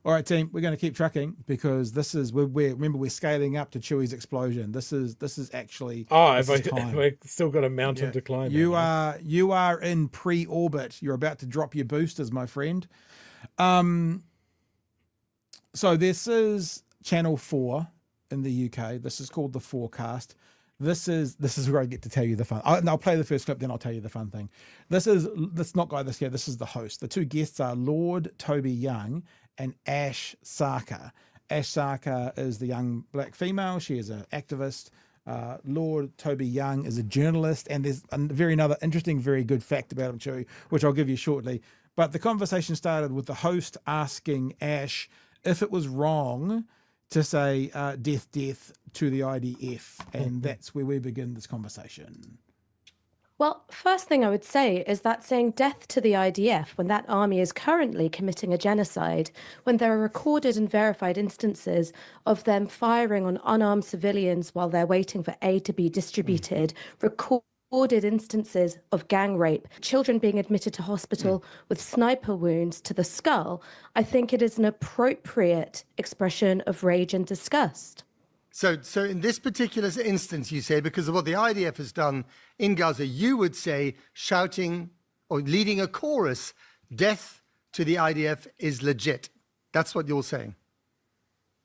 All right, team, we're going to keep trucking because this is remember we're scaling up to Chewie's explosion. This is actually have I still got a mountain to climb? You are in pre-orbit. You're about to drop your boosters, my friend. So this is Channel 4 in the UK. This is called the Fourcast. This is where I get to tell you the fun. I'll play the first clip, then I'll tell you the fun thing. Let's not go this here. This is the host. The two guests are Lord Toby Young and Ash Sarkar. Ash Sarkar is the young black female. She is an activist. Lord Toby Young is a journalist, and there's another interesting, very good fact about him, Chewie, which I'll give you shortly. But the conversation started with the host asking Ash if it was wrong to say death to the IDF, and that's where we begin this conversation. Well, first thing I would say is that saying death to the IDF when that army is currently committing a genocide, when there are recorded and verified instances of them firing on unarmed civilians while they're waiting for aid to be distributed, recorded instances of gang rape, children being admitted to hospital with sniper wounds to the skull, I think it is an appropriate expression of rage and disgust. So in this particular instance, you say, because of what the IDF has done in Gaza, you would say shouting or leading a chorus, death to the IDF is legit. That's what you're saying.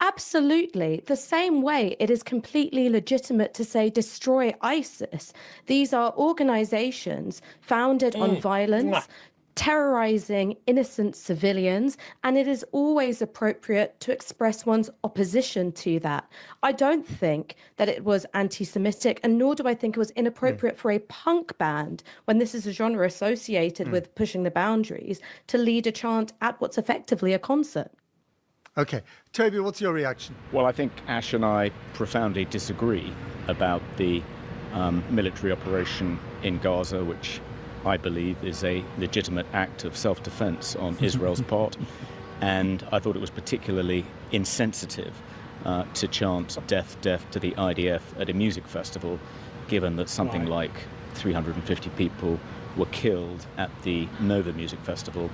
Absolutely. The same way it is completely legitimate to say destroy ISIS. These are organizations founded on violence, terrorizing innocent civilians, and it is always appropriate to express one's opposition to that. I don't think that it was anti-Semitic, and nor do I think it was inappropriate for a punk band, when this is a genre associated with pushing the boundaries, to lead a chant at what's effectively a concert. Okay. Toby, what's your reaction? Well, I think Ash and I profoundly disagree about the military operation in Gaza, which I believe is a legitimate act of self-defense on Israel's part. And I thought it was particularly insensitive to chant death to the IDF at a music festival, given that something like 350 people were killed at the Nova Music Festival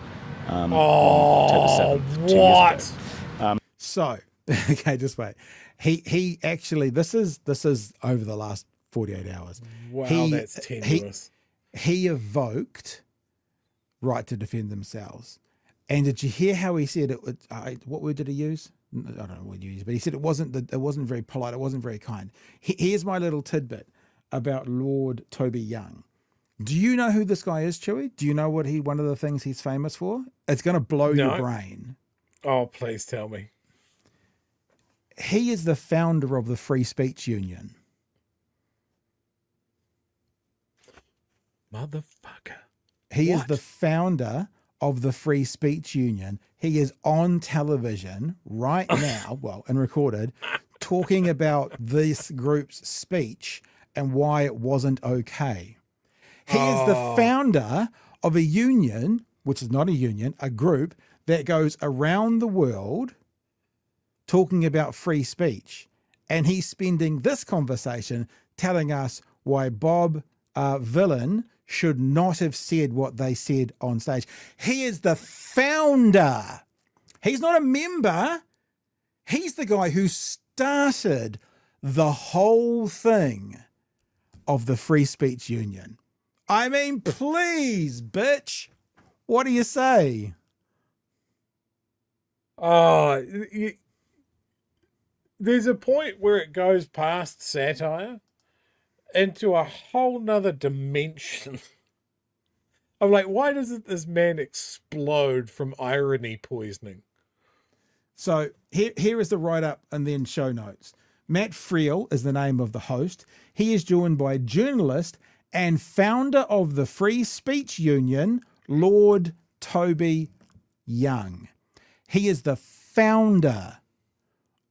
on October 7th, 2 years ago. So, okay, just wait. He actually, this is over the last 48 hours. Wow, that's tenuous. He evoked right to defend themselves. And did you hear how he said it? What word did he use? I don't know what he used, but he said it wasn't very polite. It wasn't very kind. Here's my little tidbit about Lord Toby Young. Do you know who this guy is, Chewie? Do you know what one of the things he's famous for? It's going to blow your brain. Oh, please tell me. He is the founder of the Free Speech Union. Motherfucker. He is the founder of the Free Speech Union. He is on television right now, and recorded, talking about this group's speech and why it wasn't okay. He is the founder of a union, which is not a union, a group that goes around the world talking about free speech. And he's spending this conversation telling us why Bob Vylan should not have said what they said on stage. He is the founder. He's not a member. He's the guy who started the whole thing of the Free Speech Union. I mean, please, bitch. What do you say? There's a point where it goes past satire into a whole nother dimension. I'm like, why doesn't this man explode from irony poisoning? So here is the write-up and then show notes. Matt Friel is the name of the host. He is joined by journalist and founder of the Free Speech Union, Lord Toby Young. He is the founder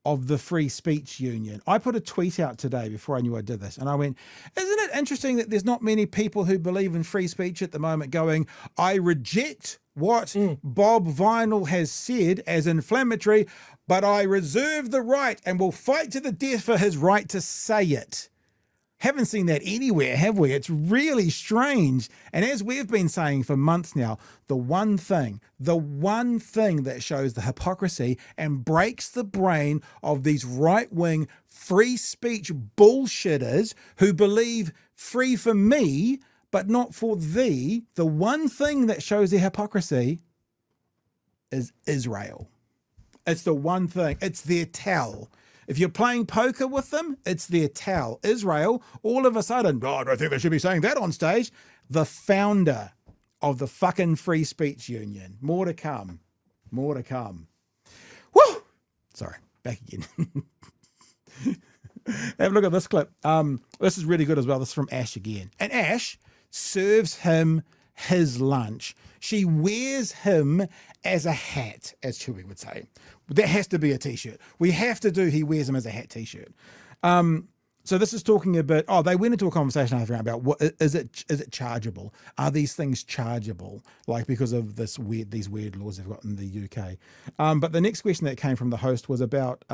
of the Free Speech Union. I put a tweet out today before I knew I did this, and I went, isn't it interesting that there's not many people who believe in free speech at the moment going, I reject what Bob Vylan has said as inflammatory, but I reserve the right and will fight to the death for his right to say it. Haven't seen that anywhere, have we? It's really strange. And as we've been saying for months now, the one thing that shows the hypocrisy and breaks the brain of these right-wing free speech bullshitters who believe free for me, but not for thee, the one thing that shows their hypocrisy is Israel. It's the one thing. It's their tell. If you're playing poker with them, it's their tell. Israel, all of a sudden, I don't think they should be saying that on stage. The founder of the fucking Free Speech Union. More to come. More to come. Woo! Sorry, back again. Have a look at this clip. This is really good as well. This is from Ash again. And Ash serves him his lunch. She wears him as a hat, as Chewie would say. That has to be a t-shirt. We have to do he wears him as a hat t-shirt. So this is talking a bit, they went into a conversation about what is it chargeable? Are these things chargeable? Like because of these weird laws they've got in the UK. But the next question that came from the host was about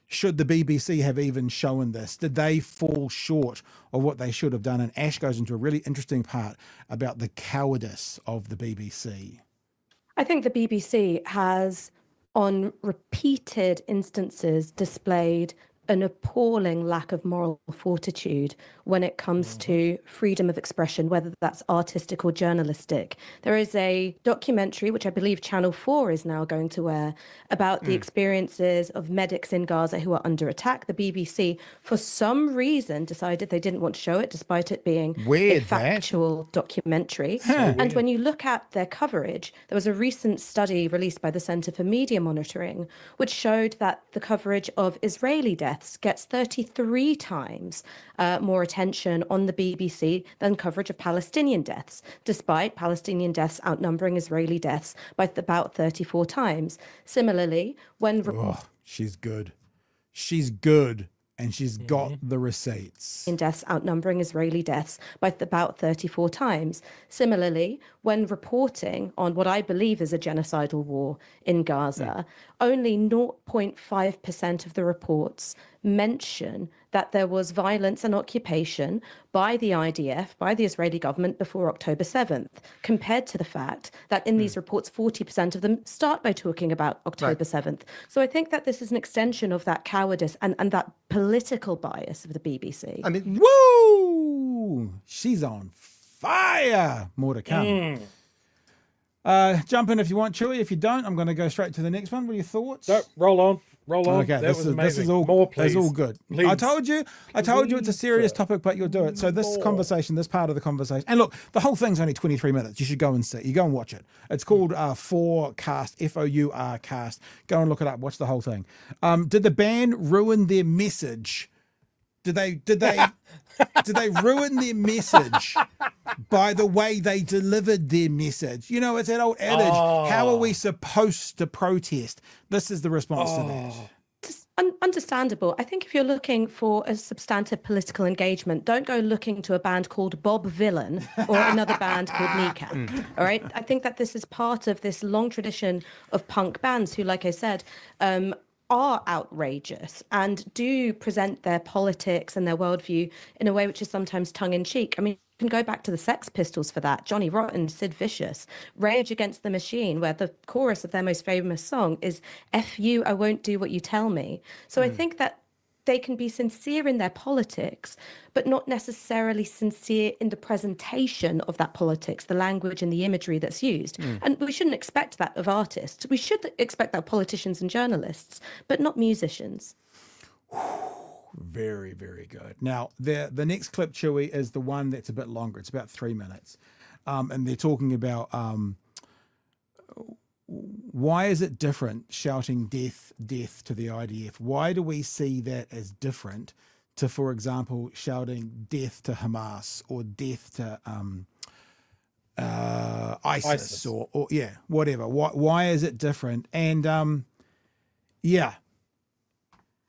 should the BBC have even shown this? Did they fall short of what they should have done? And Ash goes into a really interesting part about the cowardice of the BBC. I think the BBC has, on repeated instances, displayed an appalling lack of moral fortitude when it comes to freedom of expression, whether that's artistic or journalistic. There is a documentary, which I believe Channel 4 is now going to air, about the experiences of medics in Gaza who are under attack. The BBC, for some reason, decided they didn't want to show it, despite it being a factual documentary. And when you look at their coverage, there was a recent study released by the Centre for Media Monitoring, which showed that the coverage of Israeli deaths gets 33 times more attention on the BBC than coverage of Palestinian deaths, despite Palestinian deaths outnumbering Israeli deaths by about 34 times. Similarly, when... she's good. She's good. And she's got the receipts. In deaths outnumbering Israeli deaths by about 34 times. Similarly, when reporting on what I believe is a genocidal war in Gaza, only 0.5% of the reports mention that there was violence and occupation by the IDF, by the Israeli government before October 7th, compared to the fact that in these reports, 40% of them start by talking about October 7th. So I think that this is an extension of that cowardice and that political bias of the BBC. I mean, woo! She's on fire. More to come. Jump in if you want, Chewie. If you don't, I'm going to go straight to the next one. What are your thoughts? No, roll on. Okay, this is all more, please. That's all good. Please. I told you it's a serious topic, but you'll do it. So this conversation, this part of the conversation, and look, the whole thing's only 23 minutes. You should go and see. You go and watch it. It's called Fourcast, Four cast. Go and look it up. Watch the whole thing. Did the band ruin their message? Did they ruin their message by the way they delivered their message? You know, it's that old adage, how are we supposed to protest? This is the response to that. It's understandable. I think if you're looking for a substantive political engagement, don't go looking to a band called Bob Vylan or another band called Kneecap. All right. I think that this is part of this long tradition of punk bands who, like I said, are outrageous and do present their politics and their worldview in a way which is sometimes tongue-in-cheek. I mean, you can go back to the Sex Pistols for that. Johnny Rotten, Sid Vicious, Rage Against the Machine, where the chorus of their most famous song is "F you, I won't do what you tell me." So I think that they can be sincere in their politics, but not necessarily sincere in the presentation of that politics, the language and the imagery that's used. And we shouldn't expect that of artists. We should expect that of politicians and journalists, but not musicians. Very, very good. Now, the next clip, Chewie, is the one that's a bit longer. It's about 3 minutes. And they're talking about why is it different shouting death, death to the IDF? Why do we see that as different to, for example, shouting death to Hamas or death to ISIS. Or whatever. Why is it different? And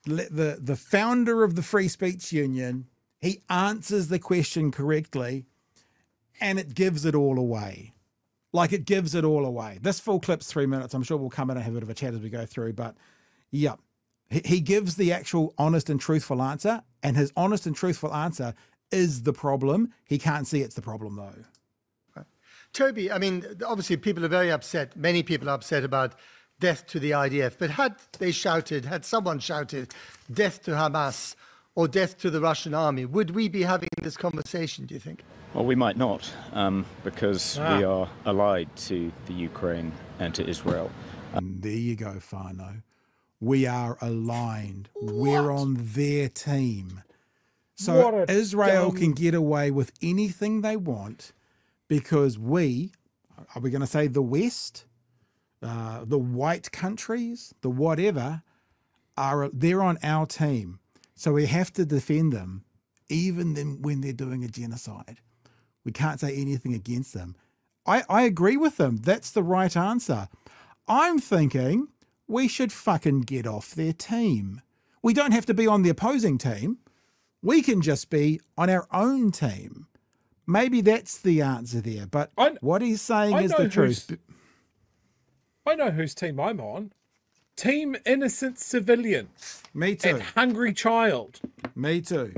the founder of the Free Speech Union, he answers the question correctly, and it gives it all away. Like, it gives it all away. This full clip's 3 minutes. I'm sure we'll come in and have a bit of a chat as we go through, but yeah, He gives the actual honest and truthful answer, and his honest and truthful answer is the problem. He can't see it's the problem, though. Toby, I mean, obviously people are very upset. Many people are upset about death to the IDF. But had someone shouted death to Hamas or death to the Russian army, would we be having this conversation, do you think? Well, we might not, because we are allied to the Ukraine and to Israel. And there you go, Fano. We are aligned. We're on their team. So Israel can get away with anything they want because are we going to say the West, the white countries, the whatever, they're on our team. So we have to defend them, even when they're doing a genocide. We can't say anything against them. I agree with them. That's the right answer. I'm thinking we should fucking get off their team. We don't have to be on the opposing team. We can just be on our own team. Maybe that's the answer there. But what he's saying is the truth. I know whose team I'm on. Team innocent civilian. Me too. And hungry child. Me too.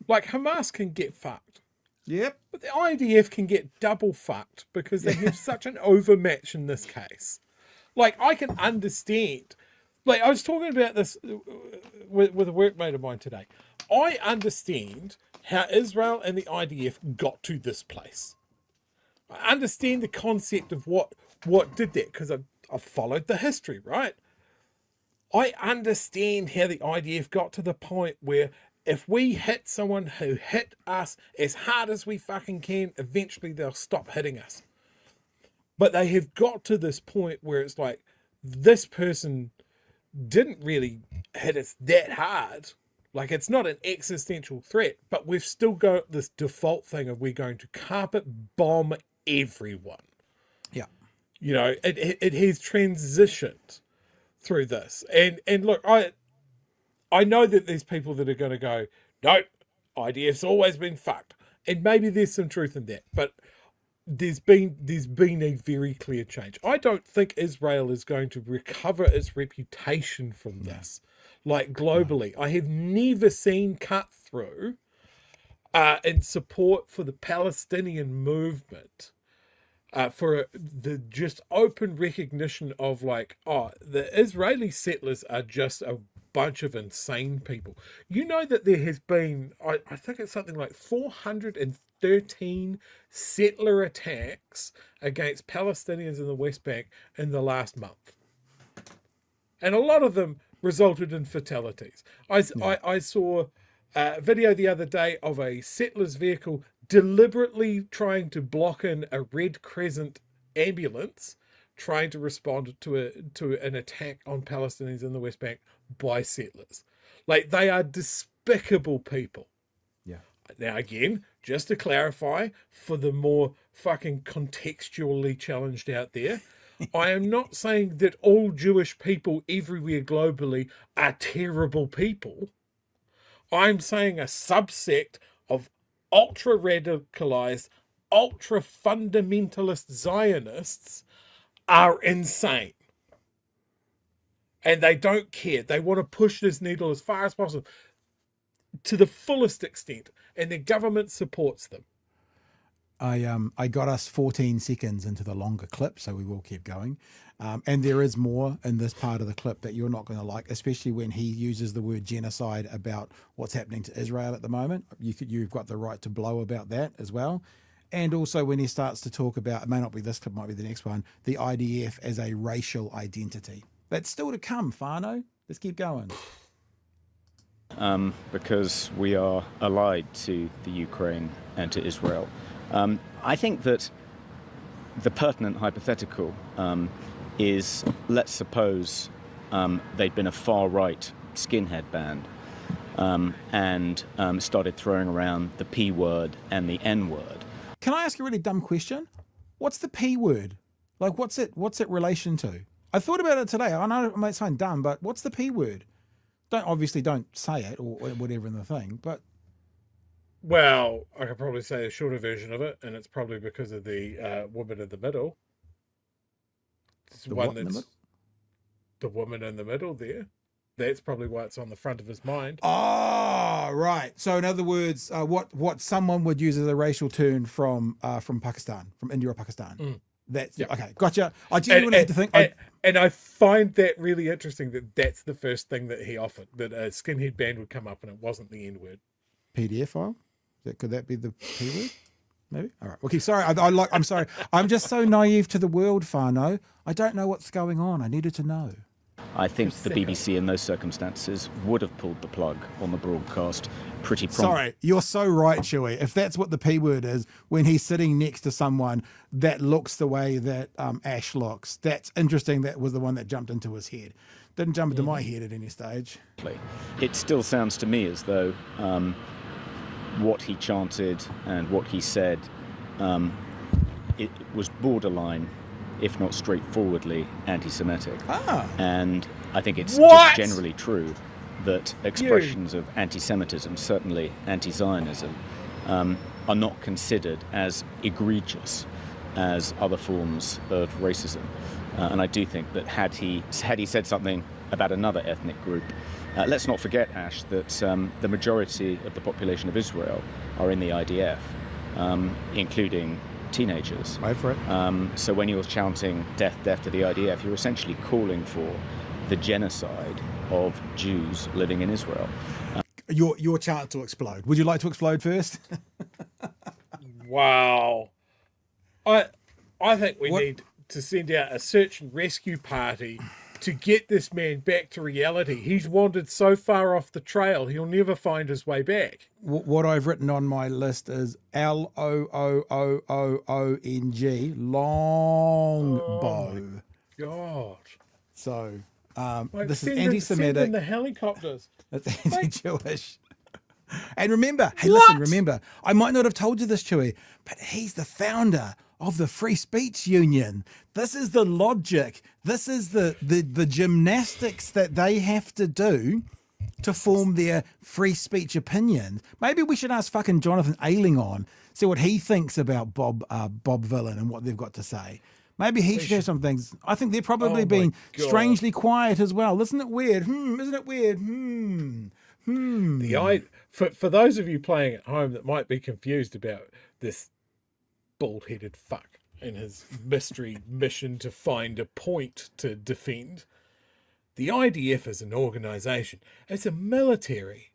Like Hamas can get fucked. Yep. But the IDF can get double fucked because they have such an overmatch in this case. Like, I can understand. Like, I was talking about this with a workmate of mine today. I understand how Israel and the IDF got to this place. I understand the concept of what did that because I've followed the history, right? I understand how the IDF got to the point where if we hit someone who hit us as hard as we fucking can, eventually they'll stop hitting us. But they have got to this point where it's like, this person didn't really hit us that hard. Like, it's not an existential threat, but we've still got this default thing of we're going to carpet bomb everyone. Yeah. You know, it has transitioned through this. And look, I know that there's people that are going to go, nope, IDF's always been fucked. And maybe there's some truth in that, but there's been a very clear change. I don't think Israel is going to recover its reputation from this, like globally. I have never seen cut through in support for the Palestinian movement, for the just open recognition of like, oh, the Israeli settlers are just a bunch of insane people. You know that there has been, I think it's something like 413 settler attacks against Palestinians in the West Bank in the last month. And a lot of them resulted in fatalities. I saw a video the other day of a settler's vehicle deliberately trying to block in a Red Crescent ambulance trying to respond to an attack on Palestinians in the West Bank by settlers. Like, they are despicable people. Yeah. Now, again, just to clarify, for the more fucking contextually challenged out there, I am not saying that all Jewish people everywhere globally are terrible people. I'm saying a subsect of ultra-radicalized, ultra-fundamentalist Zionists are insane. And they don't care. They want to push this needle as far as possible to the fullest extent. And their government supports them. I got us 14 seconds into the longer clip, so we will keep going. And there is more in this part of the clip that you're not going to like, especially when he uses the word genocide about what's happening to Israel at the moment. You've got the right to blow about that as well. And also when he starts to talk about, it may not be this clip, might be the next one, the IDF as a racial identity. That's still to come, Fano. Let's keep going. Because we are allied to the Ukraine and to Israel. I think that the pertinent hypothetical is, let's suppose they'd been a far-right skinhead band and started throwing around the P word and the N word. Can I ask a really dumb question? What's the P word? Like, what's it relation to? I thought about it today. I know it might sound dumb, but what's the P word? Don't say it or whatever in the thing, but... Well, I could probably say a shorter version of it, and it's probably because of the woman in the middle. It's The one what in the that's middle? the woman in the middle there. That's probably why it's on the front of his mind. Oh, right. So in other words, what someone would use as a racial term from Pakistan, from India or Pakistan. That's okay. Gotcha. I genuinely had to think. And I find that really interesting that that's the first thing that he offered, that a skinhead band would come up and it wasn't the N word. PDF file. Could that be the P word? Maybe. All right. Okay. Sorry. I'm sorry. I'm just so naive to the world, Fano. I don't know what's going on. I needed to know. I think the BBC in those circumstances would have pulled the plug on the broadcast pretty promptly. Sorry, you're so right, Chewie. If that's what the P word is, when he's sitting next to someone that looks the way that Ash looks, that's interesting. That was the one that jumped into his head. Didn't jump into my head at any stage. It still sounds to me as though what he chanted and what he said, it was borderline, if not straightforwardly, anti-Semitic. And I think it's just generally true that expressions of anti-Semitism, certainly anti-Zionism, are not considered as egregious as other forms of racism. And I do think that had he said something about another ethnic group, let's not forget, Ash, that the majority of the population of Israel are in the IDF, including teenagers. Wait for it. So when you're chanting death, death to the IDF, you're essentially calling for the genocide of Jews living in Israel. Your chance to explode. Would you like to explode first? Wow. I think we need to send out a search and rescue party to get this man back to reality. He's wandered so far off the trail, he'll never find his way back. What I've written on my list is Loong, Longbow. God. So Like, this is anti-Semitic. Send in the helicopters. It's anti-Jewish. And remember, remember, I might not have told you this, Chewie, but he's the founder of the Free Speech Union. This is the logic. This is the gymnastics that they have to do to form their free speech opinions. Maybe we should ask fucking Jonathan Ailing on, see what he thinks about Bob Vylan and what they've got to say. Maybe he should have some things. I think they're probably being strangely quiet as well. Isn't it weird? Isn't it weird? For those of you playing at home that might be confused about this bald-headed fuck in his mystery mission to find a point to defend, the IDF is an organisation. It's a military.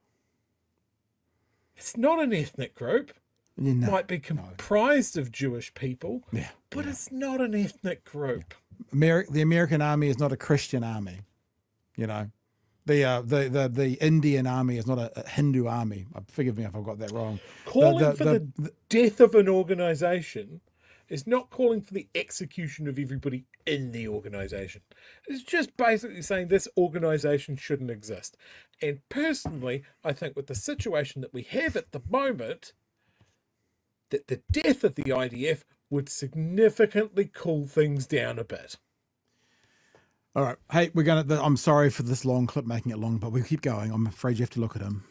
It's not an ethnic group. It might be comprised of Jewish people, but it's not an ethnic group. The American army is not a Christian army. You know, the Indian army is not a Hindu army. Forgive me if I've got that wrong. Calling for the death of an organisation is not calling for the execution of everybody in the organisation. It's just basically saying this organisation shouldn't exist. And personally, I think with the situation that we have at the moment, that the death of the IDF would significantly cool things down a bit. All right. Hey, I'm sorry for this long clip, making it long, but we'll keep going. I'm afraid you have to look at him.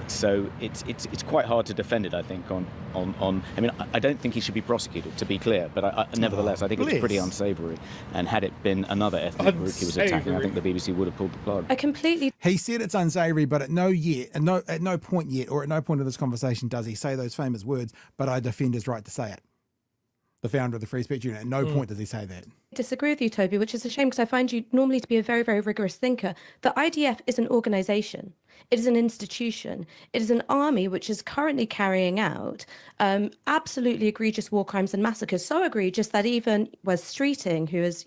So it's quite hard to defend it, I think, on I mean, I don't think he should be prosecuted, to be clear, but nevertheless, I think it's pretty unsavoury. And had it been another ethnic group he was attacking, I think the BBC would have pulled the plug. He said it's unsavoury, but at no point yet, or at no point in this conversation does he say those famous words, but I defend his right to say it. The founder of the Free Speech Union. At no point does he say that. I disagree with you, Toby, which is a shame because I find you normally to be a very, very rigorous thinker. The IDF is an organisation. It is an institution. It is an army which is currently carrying out absolutely egregious war crimes and massacres. So egregious that even Wes Streeting, who is,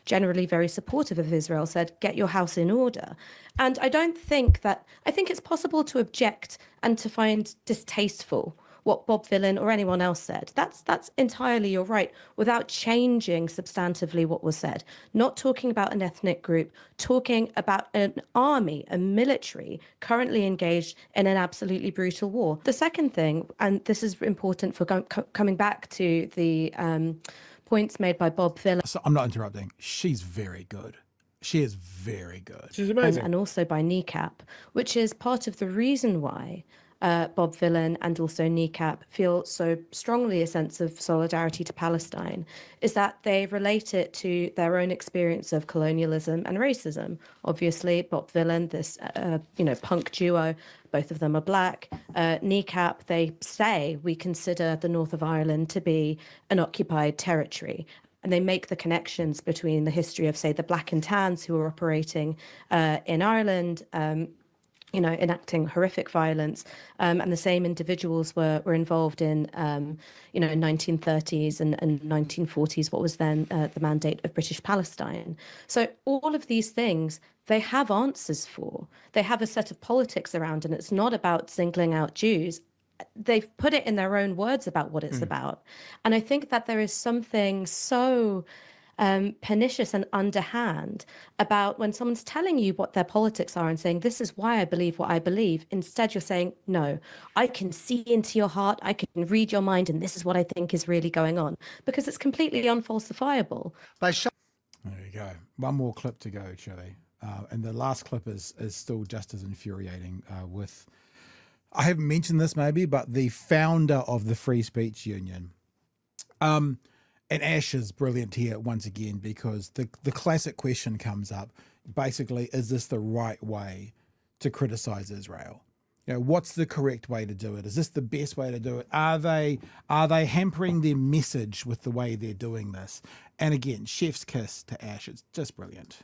generally very supportive of Israel, said, get your house in order. And I think it's possible to object and to find distasteful what Bob Vylan or anyone else said. That's entirely your right, without changing substantively what was said. Not talking about an ethnic group, talking about an army, a military currently engaged in an absolutely brutal war. The second thing, and this is important for coming back to the points made by Bob Vylan. So I'm not interrupting. She's very good. She is very good. She's amazing. And also by Kneecap, which is part of the reason why Bob Vylan and also Kneecap feel so strongly a sense of solidarity to Palestine is that they relate it to their own experience of colonialism and racism. Obviously, Bob Vylan, this punk duo, both of them are black. Kneecap, they say we consider the north of Ireland to be an occupied territory. And they make the connections between the history of, say, the black and tans who were operating in Ireland, enacting horrific violence, and the same individuals were involved in, 1930s and 1940s, what was then the mandate of British Palestine. So all of these things, they have answers for. They have a set of politics around, and it's not about singling out Jews. They've put it in their own words about what it's about. And I think that there is something so pernicious and underhand about when someone's telling you what their politics are and saying, this is why I believe what I believe. Instead, you're saying, no, I can see into your heart, I can read your mind, and this is what I think is really going on, because it's completely unfalsifiable. There you go. One more clip to go, Chewie. And the last clip is still just as infuriating with, I haven't mentioned this maybe, but the founder of the Free Speech Union. And Ash is brilliant here once again, because the classic question comes up, basically, is this the right way to criticize Israel? What's the correct way to do it? Is this the best way to do it? Are they hampering their message with the way they're doing this? And again, chef's kiss to Ash. It's just brilliant.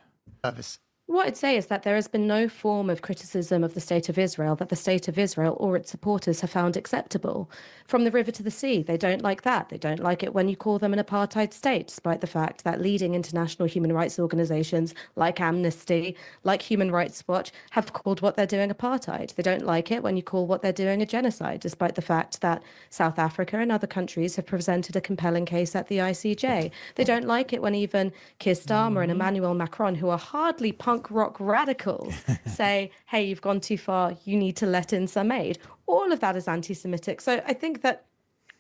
What I'd say is that there has been no form of criticism of the State of Israel that the State of Israel or its supporters have found acceptable. From the river to the sea, they don't like that. They don't like it when you call them an apartheid state, despite the fact that leading international human rights organizations like Amnesty, like Human Rights Watch, have called what they're doing apartheid. They don't like it when you call what they're doing a genocide, despite the fact that South Africa and other countries have presented a compelling case at the ICJ. They don't like it when even Keir Starmer and Emmanuel Macron, who are hardly punk rock radicals, say, hey, you've gone too far, you need to let in some aid. All of that is anti-Semitic. So I think that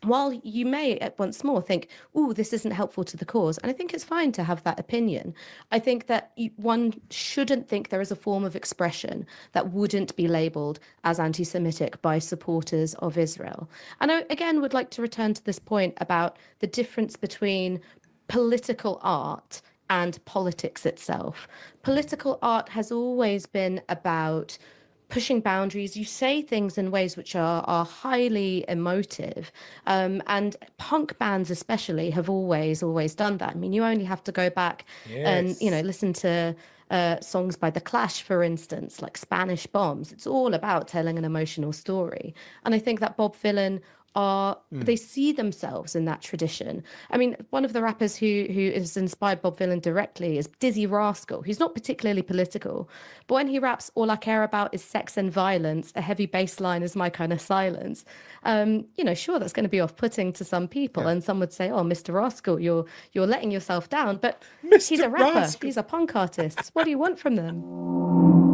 while you may once more think, oh, this isn't helpful to the cause, and I think it's fine to have that opinion, I think that one shouldn't think there is a form of expression that wouldn't be labelled as anti-Semitic by supporters of Israel. And I, again, would like to return to this point about the difference between political art and politics itself. Political art has always been about pushing boundaries. You say things in ways which are highly emotive. And punk bands especially have always done that. I mean, you only have to go back and, listen to songs by The Clash, for instance, like Spanish Bombs. It's all about telling an emotional story. And I think that Bob Vylan they see themselves in that tradition. I mean, one of the rappers who has inspired Bob Vylan directly is Dizzy Rascal, who's not particularly political, but when he raps, all I care about is sex and violence, a heavy bass line is my kind of silence. Sure, that's going to be off-putting to some people, and some would say, oh, Mr. Rascal, you're letting yourself down, but he's a rapper, he's a punk artist. What do you want from them?